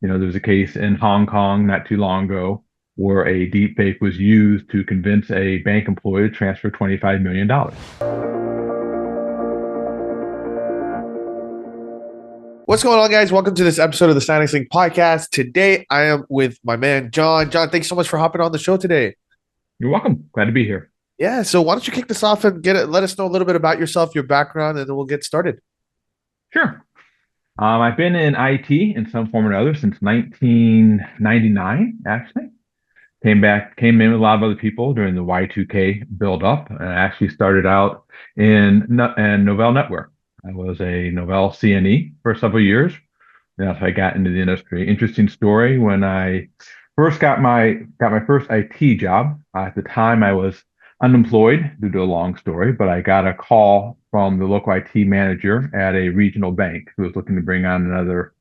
There was a case in Hong Kong not too long ago where a deepfake was used to convince a bank employee to transfer $25 million. What's going on, guys? Welcome to this episode of the Cynexlink Podcast. Today, I am with my man, John. John, thanks so much for hopping on the show today. You're welcome. Glad to be here. Yeah, so why don't you kick this off and let us know a little bit about yourself, your background, and then we'll get started. Sure. I've been in IT in some form or another since 1999, actually. Came in with a lot of other people during the Y2K build up, and I actually started out in Novell Network. I was a Novell CNE for several years. That's how I got into the industry. Interesting story. When I first got my first IT job, at the time I was unemployed due to a long story, but I got a call from the local IT manager at a regional bank who was looking to bring on another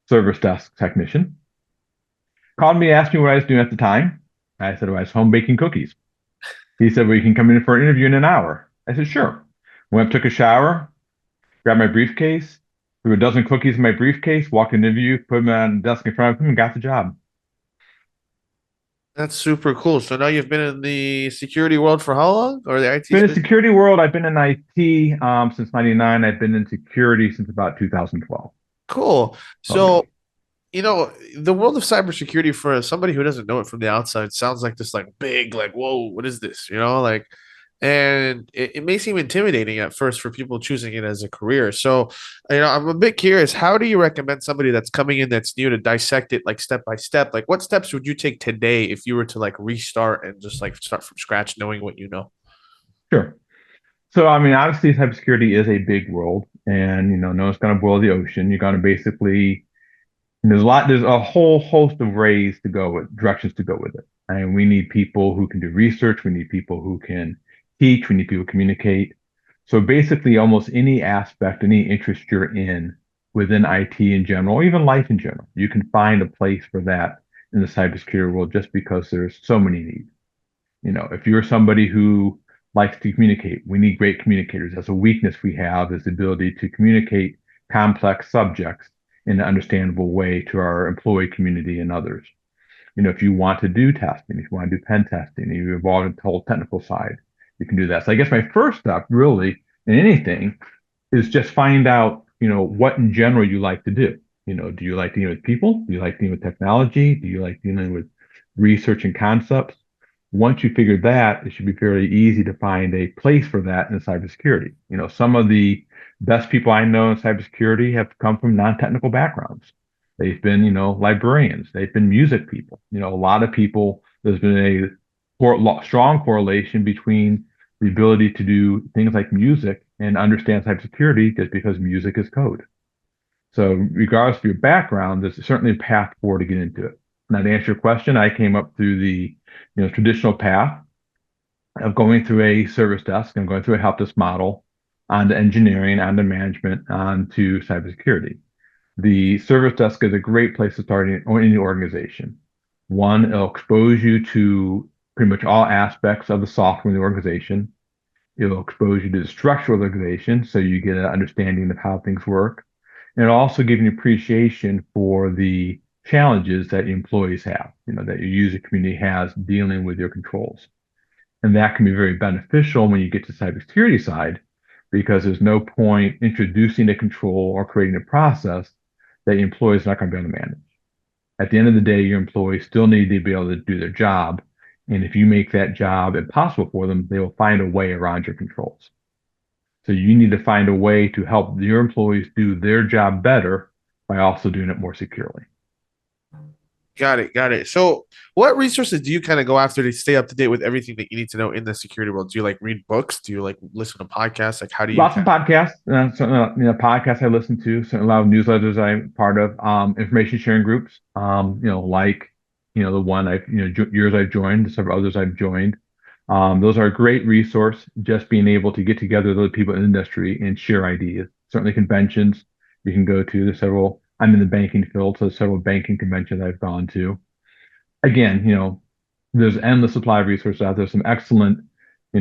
service desk technician. Called me, asked me what I was doing at the time. I said, well, I was home baking cookies. He said, well, you can come in for an interview in an hour. I said, sure. Went up, took a shower, grabbed my briefcase, threw a dozen cookies in my briefcase, walked in the interview, put them on the desk in front of him, and got the job. That's super cool. So now you've been in the security world for how long? Or the IT Been in space? the security world. I've been in IT since '99. I've been in security since about 2012. Cool. 12 years. So, the world of cybersecurity for somebody who doesn't know it from the outside sounds like this like big, like, whoa, what is this? And it may seem intimidating at first for people choosing it as a career. So, I'm a bit curious. How do you recommend somebody that's coming in that's new to dissect it like step by step? Like, what steps would you take today if you were to like restart and just like start from scratch, knowing what you know? Sure. So, I mean, obviously, cybersecurity is a big world, and no one's going to boil the ocean. You're going to basically there's a whole host of ways to go with directions to go with it. And we need people who can do research. We need people who can teach. We need people to communicate. So basically, almost any aspect, any interest you're in within IT in general, or even life in general, you can find a place for that in the cybersecurity world just because there's so many needs. If you're somebody who likes to communicate, we need great communicators. That's a weakness we have is the ability to communicate complex subjects in an understandable way to our employee community and others. If you want to do testing, if you want to do pen testing, if you're involved in the whole technical side, you can do that. So I guess my first step really in anything is just find out, what in general you like to do. Do you like dealing with people? Do you like dealing with technology? Do you like dealing with research and concepts? Once you figure that, it should be fairly easy to find a place for that in cybersecurity. Some of the best people I know in cybersecurity have come from non-technical backgrounds. They've been, librarians. They've been music people. A lot of people, there's been a strong correlation between the ability to do things like music and understand cybersecurity just because music is code. So regardless of your background, there's certainly a path forward to get into it. Now, to answer your question, I came up through the traditional path of going through a service desk and going through a help desk model onto engineering, onto management, onto cybersecurity. The service desk is a great place to start in any organization. One, it'll expose you to pretty much all aspects of the software in the organization. It'll expose you to the structure of the organization so you get an understanding of how things work. And it'll also give you an appreciation for the challenges that employees have, that your user community has dealing with your controls. And that can be very beneficial when you get to the cybersecurity side, because there's no point introducing a control or creating a process that your employees are not going to be able to manage. At the end of the day, your employees still need to be able to do their job. And if you make that job impossible for them, they will find a way around your controls. So you need to find a way to help your employees do their job better by also doing it more securely. Got it. Got it. So, what resources do you kind of go after to stay up to date with everything that you need to know in the security world? Do you like read books? Do you like listen to podcasts? Like, how do you Lots of podcasts, certainly, podcasts I listen to, certainly a lot of newsletters I'm part of, information sharing groups, the one yours I've joined, several others I've joined. Those are a great resource, just being able to get together with other people in the industry and share ideas. Certainly conventions you can go to. There's several, I'm in the banking field, so there's several banking conventions I've gone to. Again, there's endless supply of resources out there. Some excellent,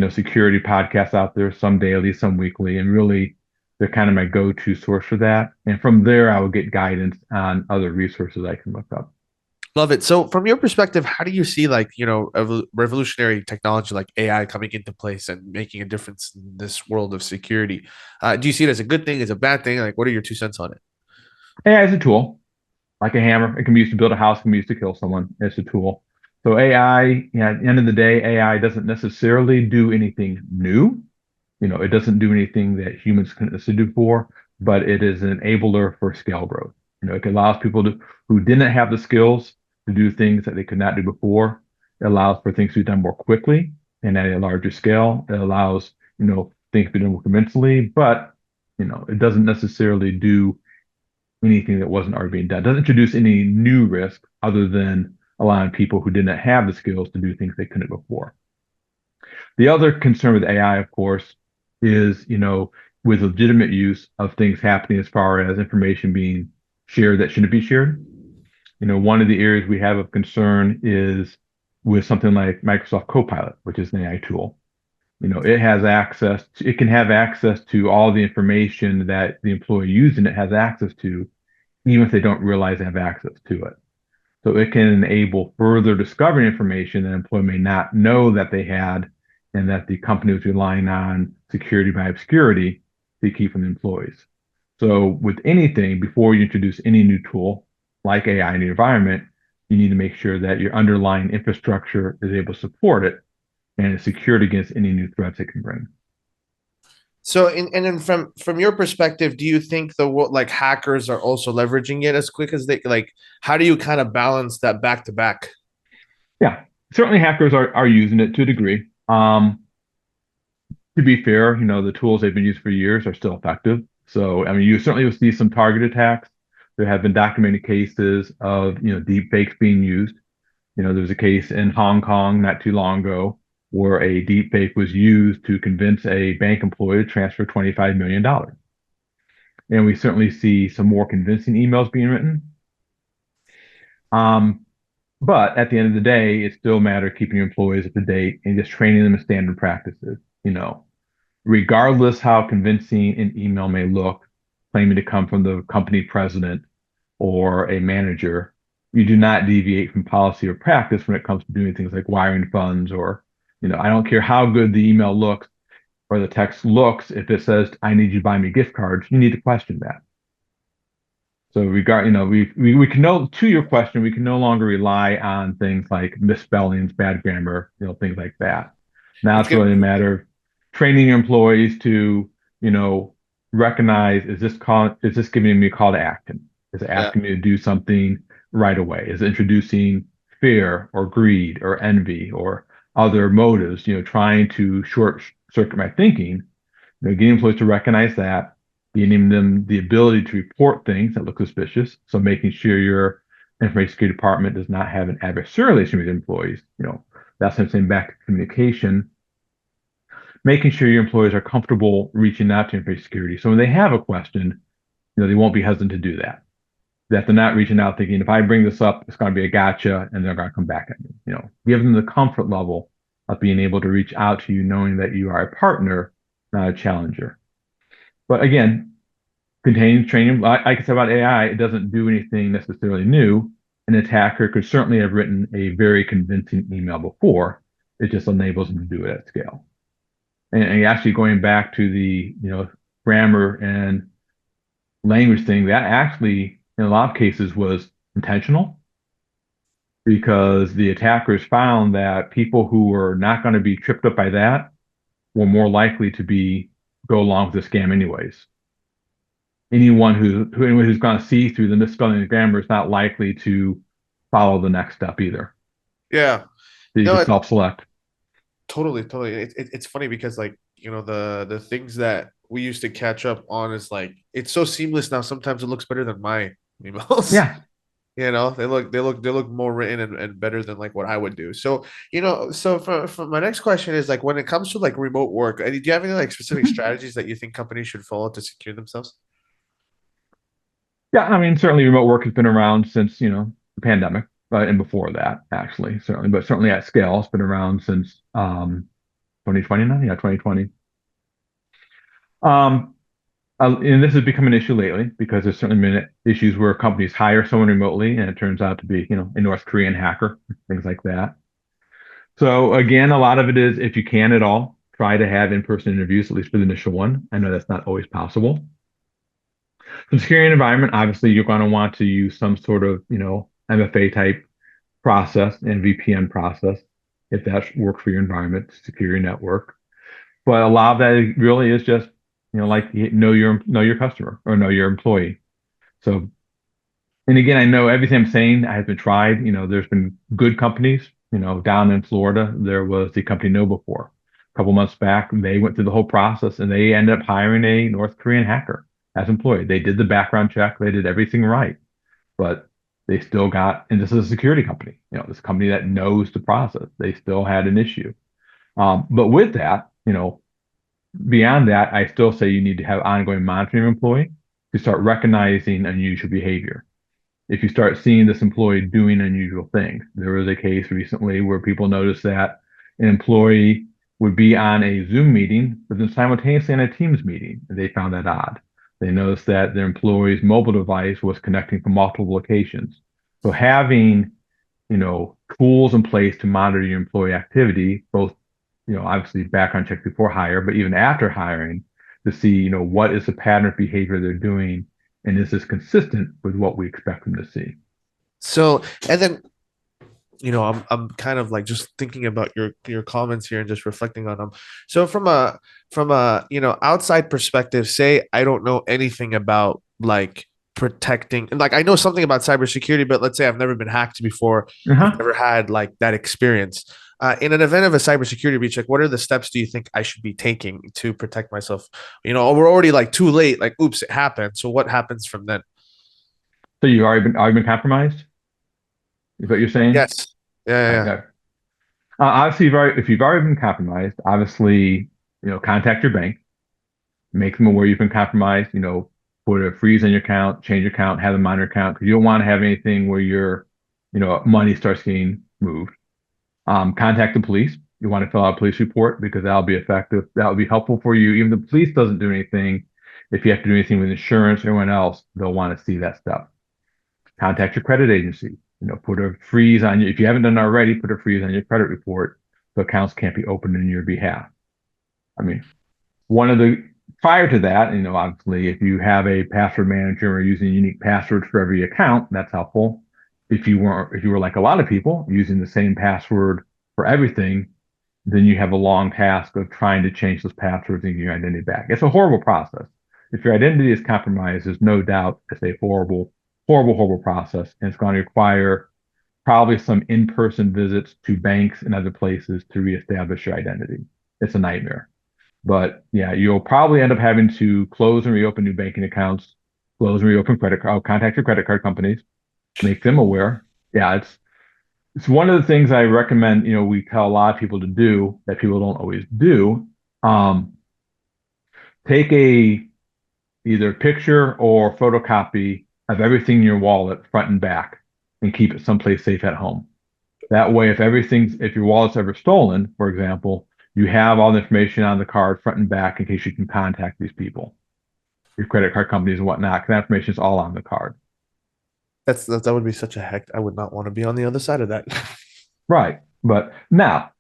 security podcasts out there, some daily, some weekly, and really They're kind of my go-to source for that. And from there, I will get guidance on other resources I can look up. Love it. So, from your perspective, how do you see like revolutionary technology like AI coming into place and making a difference in this world of security? Do you see it as a good thing, as a bad thing? Like, what are your 2 cents on it? AI is a tool, like a hammer. It can be used to build a house, it can be used to kill someone. It's a tool. So AI, at the end of the day, AI doesn't necessarily do anything new. It doesn't do anything that humans can do before, but it is an enabler for scale growth. It allows people who didn't have the skills to do things that they could not do before. It allows for things to be done more quickly and at a larger scale. It allows, things to be done more convincingly, but, it doesn't necessarily do anything that wasn't already being done. It doesn't introduce any new risk other than allowing people who didn't have the skills to do things they couldn't before. The other concern with AI, of course, is, with legitimate use of things happening as far as information being shared that shouldn't be shared. One of the areas we have of concern is with something like Microsoft Copilot, which is an AI tool. It can have access to all the information that the employee using it has access to, even if they don't realize they have access to it. So it can enable further discovery information that an employee may not know that they had, and that the company was relying on security by obscurity to keep from the employees. So with anything, before you introduce any new tool like AI in the environment, you need to make sure that your underlying infrastructure is able to support it and is secured against any new threats it can bring. So, and then from your perspective, do you think like hackers are also leveraging it as quick as they like? How do you kind of balance that back to back? Yeah, certainly hackers are using it to a degree. To be fair, the tools they've been used for years are still effective. So, I mean, you certainly will see some target attacks. There have been documented cases of, deep fakes being used. There was a case in Hong Kong not too long ago where a deep fake was used to convince a bank employee to transfer $25 million. And we certainly see some more convincing emails being written. Um, but at the end of the day, it's still a matter of keeping your employees up to date and just training them in standard practices. Regardless how convincing an email may look, claiming to come from the company president or a manager, you do not deviate from policy or practice when it comes to doing things like wiring funds or, I don't care how good the email looks or the text looks. If it says, I need you to buy me gift cards, you need to question that. So we can know, to your question, we can no longer rely on things like misspellings, bad grammar, things like that. Now It's it's gonna really a matter of training your employees to, you know, recognize, is this giving me a call to action? Is it yeah. asking me to do something right away? Is it introducing fear or greed or envy or other motives, trying to short circuit my thinking, getting employees to recognize that, giving them the ability to report things that look suspicious. So making sure your information security department does not have an adversarial relation with employees. That's something back to communication. Making sure your employees are comfortable reaching out to information security. So when they have a question, they won't be hesitant to do that. That they're not reaching out thinking, if I bring this up, it's going to be a gotcha, and they're going to come back at me. Give them the comfort level of being able to reach out to you, knowing that you are a partner, not a challenger. But again, containing training, like I said about AI, it doesn't do anything necessarily new. An attacker could certainly have written a very convincing email before. It just enables them to do it at scale. And actually going back to the, grammar and language thing, that actually, in a lot of cases, was intentional because the attackers found that people who were not going to be tripped up by that were more likely to go along with the scam anyways. Anyone who's going to see through the misspelling and grammar is not likely to follow the next step either. Yeah. So you No, just self-select. totally. It's funny because like the things that we used to catch up on is like it's so seamless now. Sometimes it looks better than my emails. Yeah. They look more written and better than like what I would do. So so for my next question is like when it comes to like remote work, do you have any like specific strategies that you think companies should follow to secure themselves? Yeah, I mean, certainly remote work has been around since, the pandemic, and before that, actually, certainly, but certainly at scale, it's been around since 2020 now. Yeah, 2020. Um, And this has become an issue lately because there's certainly been issues where companies hire someone remotely and it turns out to be, a North Korean hacker, things like that. So again, a lot of it is if you can at all, try to have in-person interviews, at least for the initial one. I know that's not always possible. For securing an environment, obviously you're going to want to use some sort of, MFA type process and VPN process if that works for your environment to secure your network. But a lot of that really is just, like know your customer or know your employee. So, and again, I know everything I'm saying has been tried. There's been good companies. Down in Florida, there was the company KnowBe4. A couple months back, they went through the whole process and they ended up hiring a North Korean hacker as employee. They did the background check, they did everything right, but they still got, and this is a security company, this company that knows the process. They still had an issue. But with that, beyond that, I still say you need to have ongoing monitoring of employee to start recognizing unusual behavior. If you start seeing this employee doing unusual things, there was a case recently where people noticed that an employee would be on a Zoom meeting, but then simultaneously on a Teams meeting, and they found that odd. They noticed that their employee's mobile device was connecting from multiple locations. So having, tools in place to monitor your employee activity, both obviously background checks before hire, but even after hiring to see, what is the pattern of behavior they're doing and is this consistent with what we expect them to see? So, and then I'm kind of like just thinking about your comments here and just reflecting on them. So from a outside perspective, say I don't know anything about like protecting, and like I know something about cybersecurity, but let's say I've never been hacked before, I've Uh-huh. never had like that experience. In an event of a cybersecurity breach, like what are the steps do you think I should be taking to protect myself? We're already like too late, like oops, it happened. So what happens from then? So you already been compromised? Is what you're saying? Yes. Yeah, yeah, Okay. Obviously, if you've already been compromised, obviously, contact your bank, make them aware you've been compromised, put a freeze on your account, change your account, have them on your account, because you don't want to have anything where your, money starts getting moved. Contact the police. You want to fill out a police report because that'll be effective. That'll be helpful for you. Even if the police doesn't do anything, if you have to do anything with insurance or anyone else, they'll want to see that stuff. Contact your credit agency. Put a freeze on you. If you haven't done it already, put a freeze on your credit report so accounts can't be opened in your behalf. I mean, one of the prior to that, obviously, if you have a password manager or using unique passwords for every account, that's helpful. If you were like a lot of people using the same password for everything, then you have a long task of trying to change those passwords and get your identity back. It's a horrible process. If your identity is compromised, there's no doubt it's a horrible, horrible, horrible process, and it's going to require probably some in-person visits to banks and other places to reestablish your identity. It's a nightmare. But yeah, you'll probably end up having to close and reopen new banking accounts, close and reopen credit card, contact your credit card companies, make them aware. Yeah, it's one of the things I recommend, we tell a lot of people to do that people don't always do. Um, take a either picture or photocopy of everything in your wallet front and back and keep it someplace safe at home. That way, if your wallet's ever stolen, for example, you have all the information on the card front and back in case you can contact these people, your credit card companies and whatnot. 'Cause that information is all on the card. that would be such a heck. I would not want to be on the other side of that. Right. But now,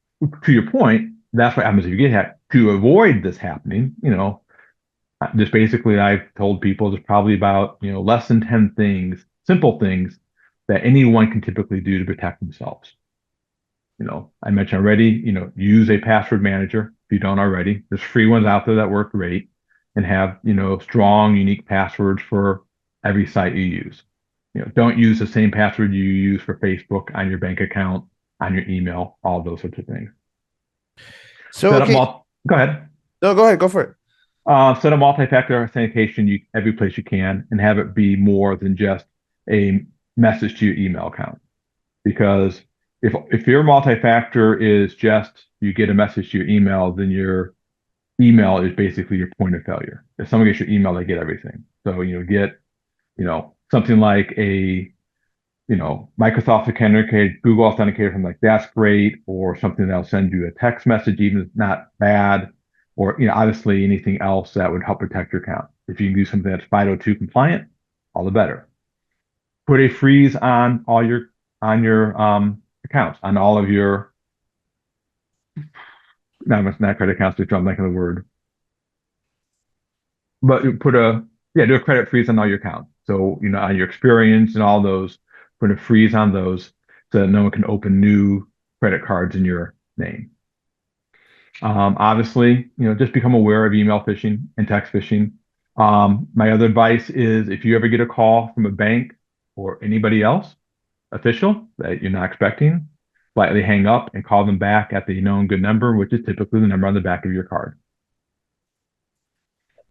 to your point, that's what happens if you get hacked. To avoid this happening, just basically I've told people there's probably about, less than 10 things, simple things that anyone can typically do to protect themselves. I mentioned already, use a password manager if you don't already. There's free ones out there that work great and have, strong, unique passwords for every site you use. Don't use the same password you use for Facebook on your bank account, on your email, all those sorts of things. So Set up okay, multi, go ahead. no, go ahead, go for it. Set up multi-factor authentication every place you can and have it be more than just a message to your email account. Because if your multi-factor is just you get a message to your email, then your email is basically your point of failure. If someone gets your email, they get everything. So get something like a Microsoft Authenticator, Google Authenticator, something like that's great, or something that'll send you a text message, even if it's not bad, or obviously anything else that would help protect your account. If you can do something that's 502 compliant, all the better. Put a freeze on all your accounts, on all of your not credit accounts, which I'm making the word, but you put a yeah, do a credit freeze on all your accounts. So on your experience and all those, put a freeze on those so that no one can open new credit cards in your name. Obviously, just become aware of email phishing and text phishing. My other advice is if you ever get a call from a bank or anybody else, official, that you're not expecting, politely hang up and call them back at the known good number, which is typically the number on the back of your card.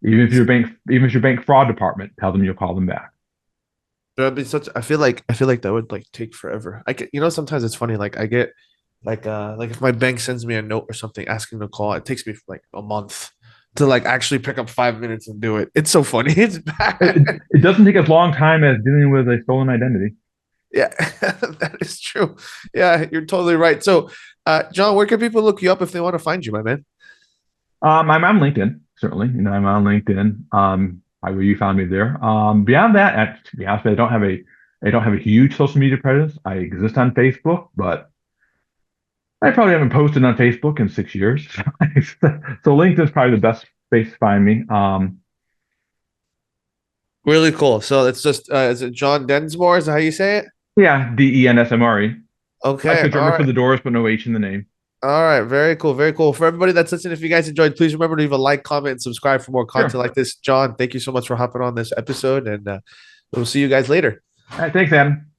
Even if your bank fraud department, tell them you'll call them back. That'd be such. I feel like that would like take forever. I get, sometimes it's funny. Like I get, like if my bank sends me a note or something asking to call, it takes me like a month to like actually pick up 5 minutes and do it. It's so funny. It's bad. It doesn't take as long time as dealing with a stolen identity. Yeah, that is true. Yeah, you're totally right. So, John, where can people look you up if they want to find you, my man? I'm on LinkedIn, certainly. I'm on LinkedIn. You found me there. Beyond that, to be honest, I don't have a huge social media presence. I exist on Facebook, but I probably haven't posted on Facebook in 6 years. So LinkedIn is probably the best place to find me. Really cool. So it's just is it Jon Densmore? Is that how you say it? Yeah, Densmore. Like Okay. the All drummer for right. the Doors, but no H in the name. All right. Very cool. Very cool. For everybody that's listening, if you guys enjoyed, please remember to leave a like, comment, and subscribe for more content Sure. like this. John, thank you so much for hopping on this episode, and we'll see you guys later. All right, thanks, Adam.